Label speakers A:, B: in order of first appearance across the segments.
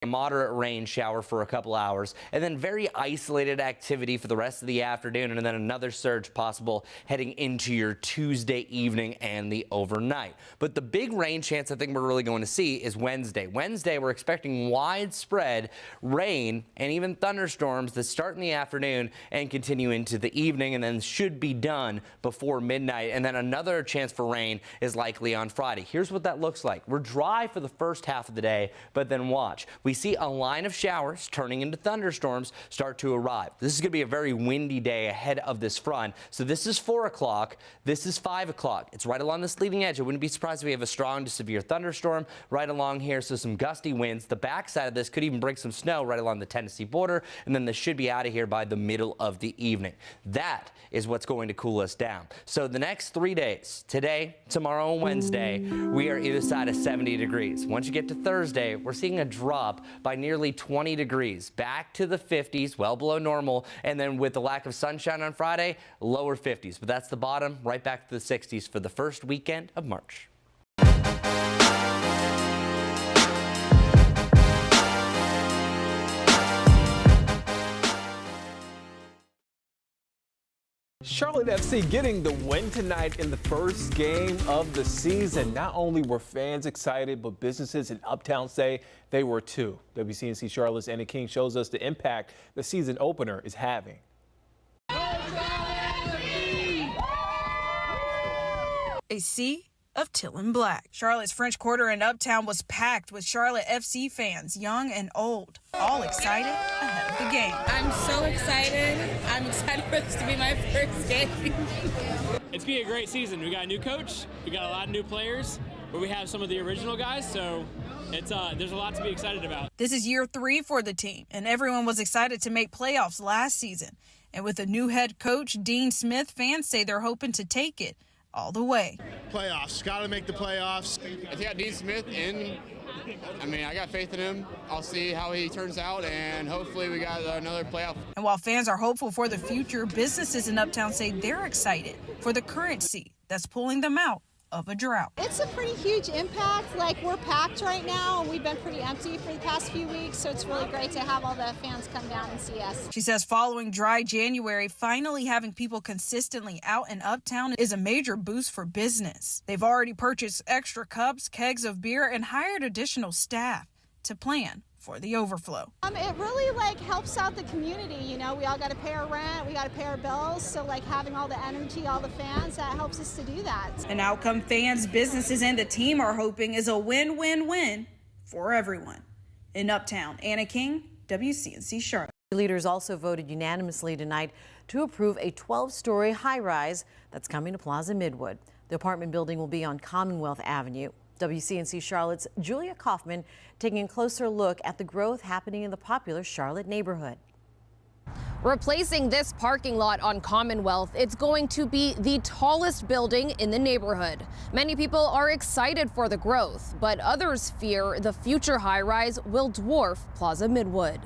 A: A moderate rain shower for a couple hours, and then very isolated activity for the rest of the afternoon, and then another surge possible heading into your Tuesday evening and the overnight. But the big rain chance I think we're really going to see is Wednesday. Wednesday, we're expecting widespread rain and even thunderstorms that start in the afternoon and continue into the evening, and then should be done before midnight. And then another chance for rain is likely on Friday. Here's what that looks like. We're dry for the first half of the day, but then watch. We see a line of showers turning into thunderstorms start to arrive. This is going to be a very windy day ahead of this front. So this is 4 o'clock. This is 5 o'clock. It's right along this leading edge. I wouldn't be surprised if we have a strong to severe thunderstorm right along here. So some gusty winds. The backside of this could even bring some snow right along the Tennessee border. And then this should be out of here by the middle of the evening. That is what's going to cool us down. So the next 3 days, today, tomorrow, and Wednesday, we are either side of 70 degrees. Once you get to Thursday, we're seeing a drop by nearly 20 degrees, back to the 50s, well below normal, and then with the lack of sunshine on Friday, lower 50s. But that's the bottom, right back to the 60s for the first weekend of March.
B: Charlotte FC getting the win tonight in the first game of the season. Not only were fans excited, but businesses in Uptown say they were too. WCNC Charlotte's Anna King shows us the impact the season opener is having.
C: A sea of teal and black. Charlotte's French Quarter in Uptown was packed with Charlotte FC fans, young and old, all excited ahead of the game.
D: I'm so excited. I'm excited for this to be my first game.
E: It's been a great season. We got a new coach, we got a lot of new players, but we have some of the original guys, so there's a lot to be excited about.
C: This is year 3 for the team, and everyone was excited to make playoffs last season. And with a new head coach, Dean Smith, fans say they're hoping to take it all the way.
F: Playoffs, got to make the playoffs.
G: I got Dean Smith in. I got faith in him. I'll see how he turns out, and hopefully we got another playoff.
C: And while fans are hopeful for the future, businesses in Uptown say they're excited for the current sea that's pulling them out of a drought.
H: It's a pretty huge impact. Like, we're packed right now, and we've been pretty empty for the past few weeks, so it's really great to have all the fans come down and see us.
C: She says following dry January, finally having people consistently out in Uptown is a major boost for business. They've already purchased extra cups, kegs of beer, and hired additional staff to plan for the overflow.
H: It really helps out the community. We all got to pay our rent, we got to pay our bills, so having all the energy, all the fans, that helps us to do that.
C: An outcome fans, businesses, and the team are hoping is a win-win-win for everyone. In Uptown, Anna King, WCNC Charlotte.
I: Leaders also voted unanimously tonight to approve a 12-story high-rise that's coming to Plaza Midwood. The apartment building will be on Commonwealth Avenue. WCNC Charlotte's Julia Kaufman taking a closer look at the growth happening in the popular Charlotte neighborhood.
J: Replacing this parking lot on Commonwealth, it's going to be the tallest building in the neighborhood. Many people are excited for the growth, but others fear the future high-rise will dwarf Plaza Midwood.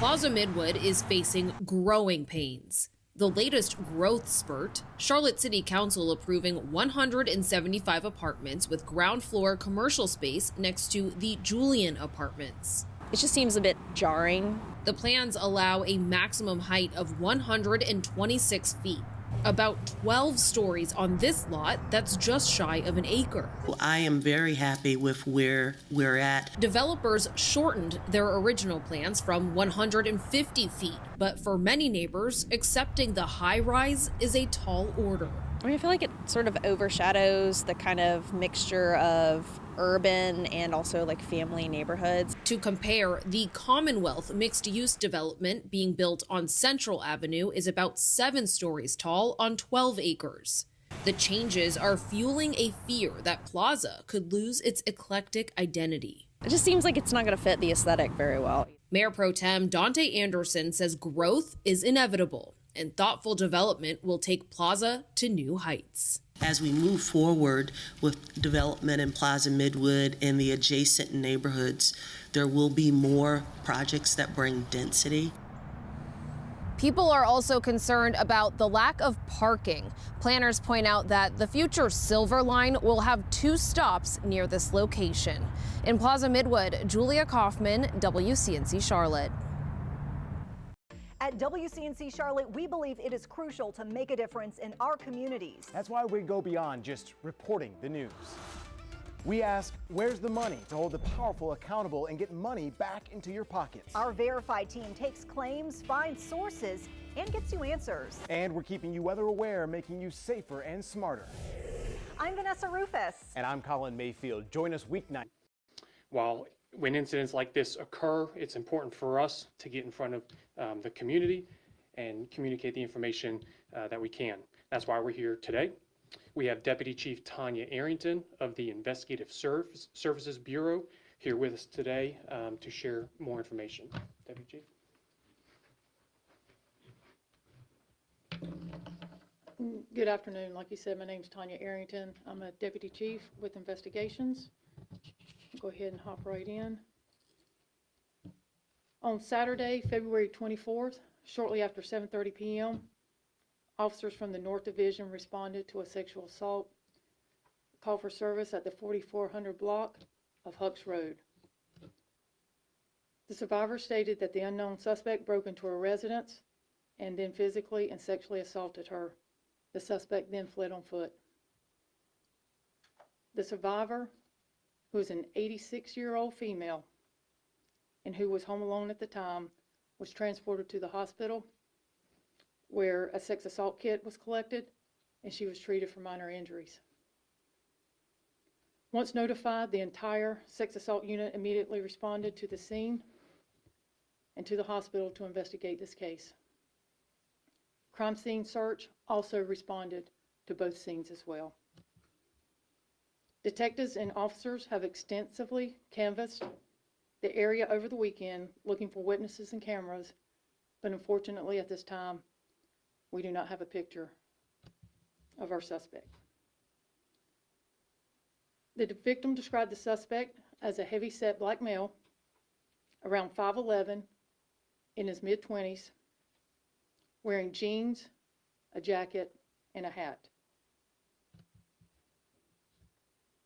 J: Plaza Midwood is facing growing pains. The latest growth spurt, Charlotte City Council approving 175 apartments with ground floor commercial space next to the Julian Apartments.
K: It just seems a bit jarring.
J: The plans allow a maximum height of 126 feet. About 12 stories on this lot that's just shy of an acre.
L: I am very happy with where we're at.
J: Developers shortened their original plans from 150 feet, but for many neighbors, accepting the high rise is a tall order.
K: I feel like it sort of overshadows the kind of mixture of urban and also family neighborhoods.
J: To compare, the Commonwealth mixed-use development being built on Central Avenue is about 7 stories tall on 12 acres. The changes are fueling a fear that Plaza could lose its eclectic identity.
K: It just seems like it's not going to fit the aesthetic very well.
J: Mayor Pro Tem Dante Anderson says growth is inevitable and thoughtful development will take Plaza to new heights.
L: As we move forward with development in Plaza Midwood and the adjacent neighborhoods, there will be more projects that bring density.
J: People are also concerned about the lack of parking. Planners point out that the future Silver Line will have 2 stops near this location. In Plaza Midwood, Julia Kaufman, WCNC Charlotte.
M: At WCNC Charlotte, we believe it is crucial to make a difference in our communities.
N: That's why we go beyond just reporting the news. We ask, where's the money to hold the powerful accountable and get money back into your pockets?
M: Our Verify team takes claims, finds sources, and gets you answers.
N: And we're keeping you weather aware, making you safer and smarter.
M: I'm Vanessa Rufus.
N: And I'm Colin Mayfield. Join us weeknight.
O: When incidents like this occur, it's important for us to get in front of the community and communicate the information that we can. That's why we're here today. We have Deputy Chief Tanya Arrington of the Investigative Services Bureau here with us today to share more information. Deputy Chief.
P: Good afternoon. Like you said, my name is Tanya Arrington. I'm a Deputy Chief with Investigations. Go ahead and hop right in. On Saturday, February 24th, shortly after 7:30 p.m., officers from the North Division responded to a sexual assault call for service at the 4400 block of Hucks Road. The survivor stated that the unknown suspect broke into her residence and then physically and sexually assaulted her. The suspect then fled on foot. The survivor, who is an 86-year-old female and who was home alone at the time, was transported to the hospital where a sex assault kit was collected and she was treated for minor injuries. Once notified, the entire sex assault unit immediately responded to the scene and to the hospital to investigate this case. Crime scene search also responded to both scenes as well. Detectives and officers have extensively canvassed the area over the weekend looking for witnesses and cameras, but unfortunately at this time, we do not have a picture of our suspect. The victim described the suspect as a heavy-set black male, around 5'11", in his mid-20s, wearing jeans, a jacket, and a hat.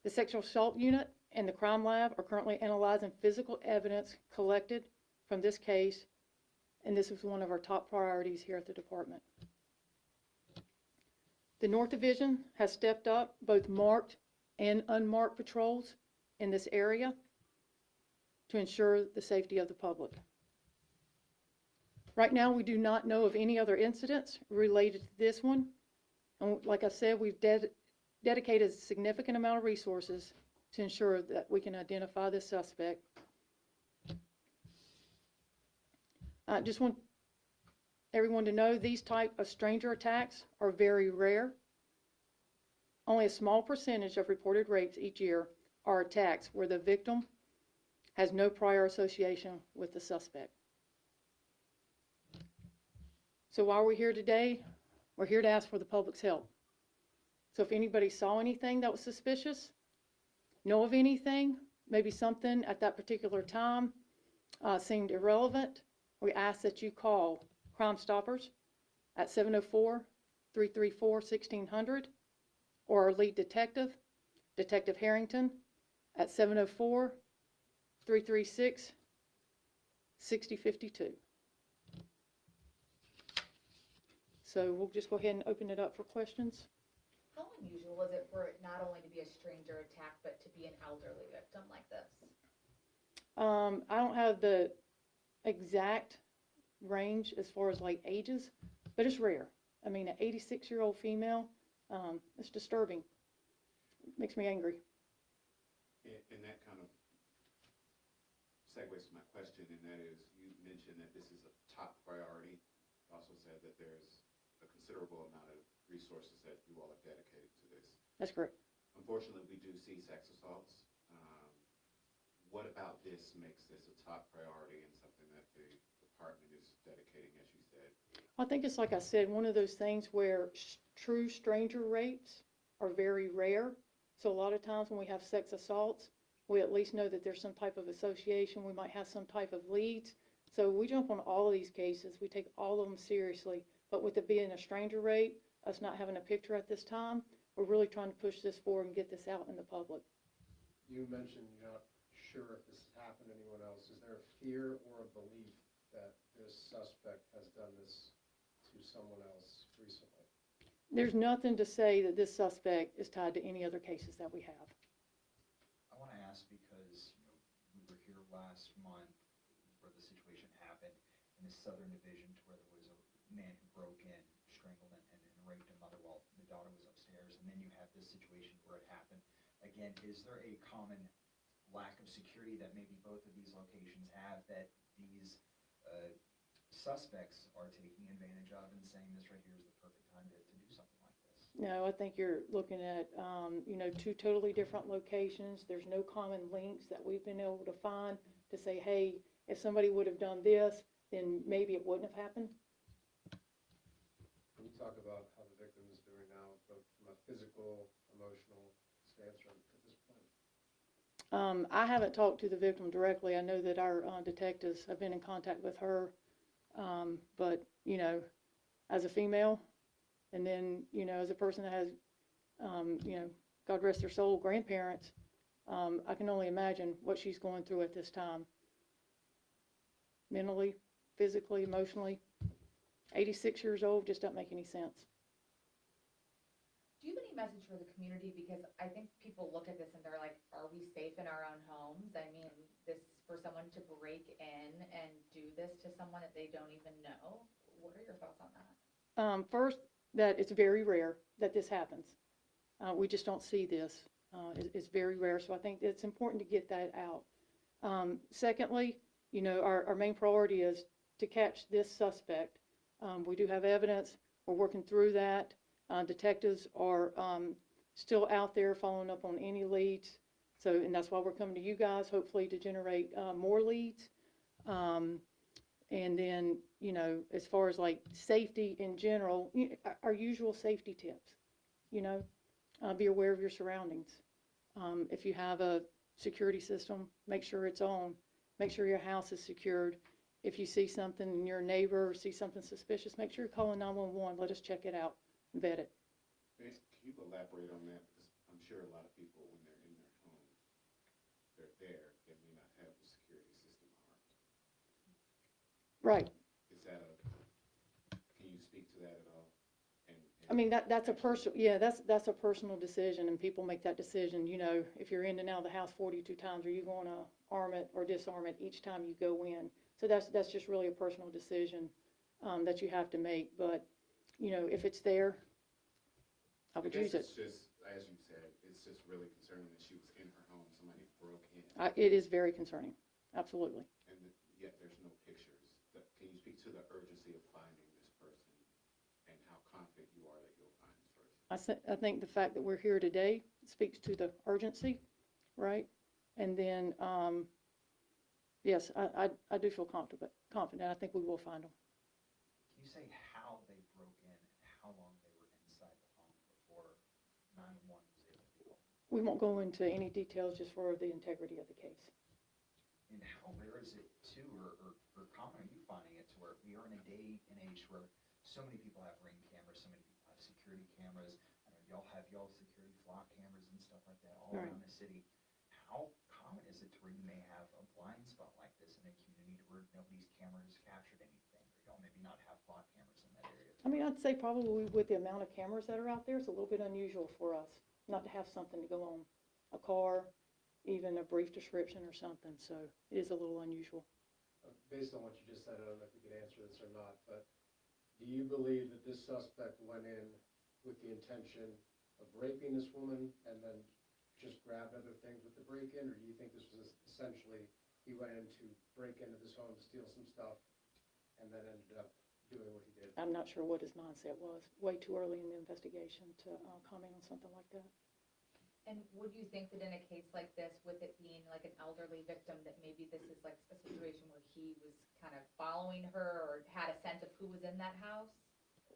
P: The sexual assault unit and the crime lab are currently analyzing physical evidence collected from this case, and this is one of our top priorities here at the department. The North Division has stepped up both marked and unmarked patrols in this area to ensure the safety of the public. Right now, we do not know of any other incidents related to this one. And like I said, we've dedicated a significant amount of resources to ensure that we can identify this suspect. I just want everyone to know these type of stranger attacks are very rare. Only a small percentage of reported rapes each year are attacks where the victim has no prior association with the suspect. So while we're here today, we're here to ask for the public's help. So if anybody saw anything that was suspicious, know of anything, maybe something at that particular time seemed irrelevant, we ask that you call Crime Stoppers at 704-334-1600 or our lead detective, Detective Harrington, at 704-336-6052. So we'll just go ahead and open it up for questions.
Q: How unusual is it for it not only to be a stranger attack, but to be an elderly victim like this?
P: I don't have the exact range as far as like ages, but it's rare. I mean, an 86-year-old female, it's disturbing. It makes me angry.
R: And that kind of segues to my question, and that is, you mentioned that this is a top priority. You also said that there's a considerable amount of resources that you all have dedicated to this.
P: That's correct.
R: Unfortunately, we do see sex assaults. What about this makes this a top priority and something that the department is dedicating, as you said?
P: I think it's like I said, one of those things where true stranger rapes are very rare. So a lot of times when we have sex assaults, we at least know that there's some type of association. We might have some type of leads, So we jump on all of these cases. We take all of them seriously. But with it being a stranger rate, us not having a picture at this time, we're really trying to push this forward and get this out in the public.
S: You mentioned you're not sure if this has happened to anyone else. Is there a fear or a belief that this suspect has done this to someone else recently?
P: There's nothing to say that this suspect is tied to any other cases that we have.
T: I want to ask because we were here last month where the situation happened in the Southern Division to where there was a man who broke in, strangled and raped a mother while the daughter was upstairs, and then you have this situation where it happened. Again, is there a common lack of security that maybe both of these locations have that these suspects are taking advantage of and saying this right here is the perfect time to do something like this?
P: No, I think you're looking at, two totally different locations. There's no common links that we've been able to find to say, hey, if somebody would have done this, then maybe it wouldn't have happened.
S: Can you talk about how the victim is doing now, both from a physical, emotional stance at this point?
P: I haven't talked to the victim directly. I know that our detectives have been in contact with her, but, as a female, and then, as a person that has, God rest their soul, grandparents, I can only imagine what she's going through at this time. Mentally, physically, emotionally. 86 years old just doesn't make any sense.
Q: Do you have any message for the community? Because I think people look at this and they're like, are we safe in our own homes? I mean, this for someone to break in and do this to someone that they don't even know. What are your thoughts on that?
P: First, that it's very rare that this happens. We just don't see this. It's very rare, so I think it's important to get that out. Secondly, our main priority is to catch this suspect. We do have evidence. We're working through that. Detectives are still out there following up on any leads. And that's why we're coming to you guys, hopefully to generate more leads. And then, as far as like safety in general, our usual safety tips, be aware of your surroundings. If you have a security system, make sure it's on. Make sure your house is secured. If you see something in your neighbor or see something suspicious, make sure you're calling 911. Let us check it out and vet it.
R: Can you elaborate on that? Because I'm sure a lot of people, when they're in their home, they're there, they may not have the security system armed.
P: Right.
R: Is that can you speak to that at all?
P: I mean, that's a personal, that's a personal decision, and people make that decision. If you're in and out of the house 42 times, are you going to arm it or disarm it each time you go in? So that's just really a personal decision that you have to make. But, if it's there, I would use it.
R: It's just, as you said, it's just really concerning that she was in her home, somebody broke in.
P: It is very concerning, absolutely.
R: And yet there's no pictures. Can you speak to the urgency of finding this person and how confident you are that you'll find this person?
P: I think the fact that we're here today speaks to the urgency, right? And then, yes, I do feel confident. I think we will find them.
T: Can you say how they broke in and how long they were inside the home before 911 was able to be called?
P: We won't go into any details just for the integrity of the case.
T: And how rare is it too, or common are you finding it to where we are in a day and age where so many people have Ring cameras, so many people have security cameras. I know y'all security flock cameras and stuff like that all around the city. How common is it to where you may have a blind spot like this in a community where nobody's cameras captured anything, or y'all maybe not have flock cameras in that area?
P: I mean, I'd say probably with the amount of cameras that are out there, it's a little bit unusual for us not to have something to go on a car, even a brief description or something. So it is a little unusual.
S: Based on what you just said, I don't know if you can answer this or not, but do you believe that this suspect went in with the intention of raping this woman and then just grabbed other things with the break-in, or do you think this was essentially he went in to break into this home, steal some stuff, and then ended up doing what he did?
P: I'm not sure what his mindset was. Way too early in the investigation to comment on something like that.
Q: And would you think that in a case like this, with it being like an elderly victim, that maybe this is like a situation where he was kind of following her or had a sense of who was in that house?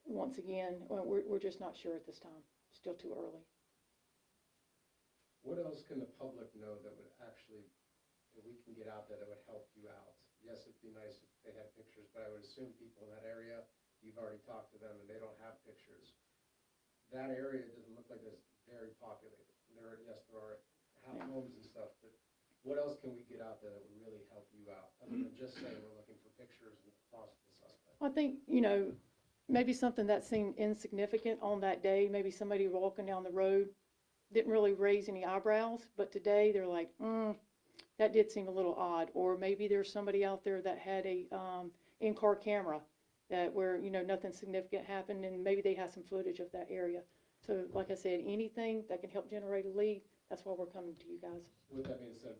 P: Once again, we're just not sure at this time. Still too early.
S: What else can the public know that would actually, that we can get out there that would help you out yes, it'd be nice if they had pictures, but I would assume people in that area, you've already talked to them and they don't have pictures. That area doesn't look like it's very populated. There are homes and stuff, but what else can we get out there that would really help you out? Other than just saying we're looking for pictures and the possible suspect.
P: I think, maybe something that seemed insignificant on that day, maybe somebody walking down the road didn't really raise any eyebrows, but today they're like, that did seem a little odd. Or maybe there's somebody out there that had a in-car camera that where, nothing significant happened, and maybe they had some footage of that area. So like I said, anything that can help generate a lead, that's why we're coming to you guys.
S: With that being said,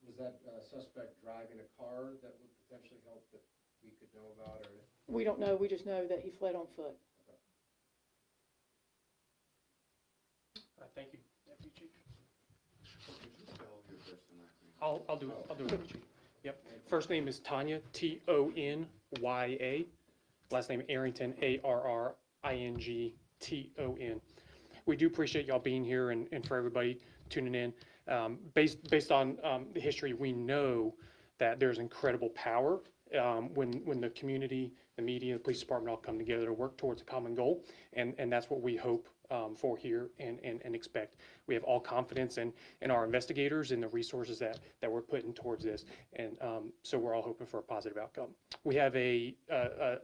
S: was that suspect driving a car that would potentially help that we could know about? Or
P: We don't know. We just know that he fled on foot.
O: Thank you, Deputy Chief. I'll do it, Deputy Chief. Yep. First name is Tanya, TonyA. Last name Arrington, Arrington. We do appreciate y'all being here and for everybody tuning in. Based on the history, we know that there's incredible power when the community, the media, the police department all come together to work towards a common goal, and that's what we hope for here and expect. We have all confidence in our investigators and the resources that we're putting towards this, and so we're all hoping for a positive outcome. We have an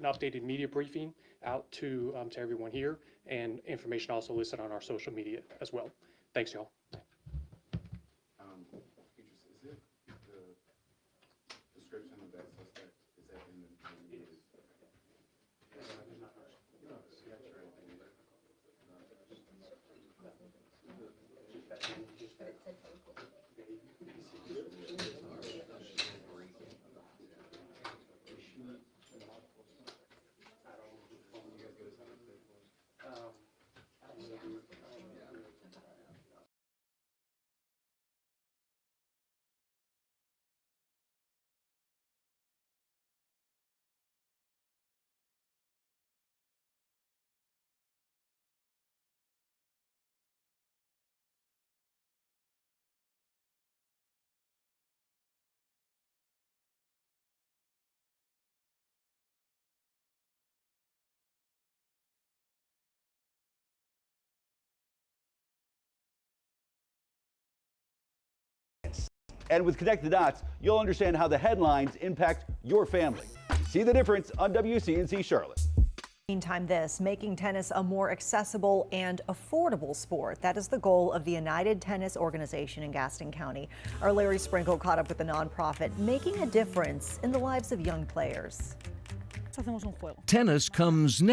O: updated media briefing out to everyone here, and information also listed on our social media as well. Thanks, y'all.
R: Is it the description of that suspect, is that in the news?
U: And with Connect the Dots, you'll understand how the headlines impact your family. See the difference on WCNC Charlotte.
M: Meantime, making tennis a more accessible and affordable sport. That is the goal of the United Tennis Organization in Gaston County. Our Larry Sprinkle caught up with the nonprofit, making a difference in the lives of young players.
V: Tennis comes next.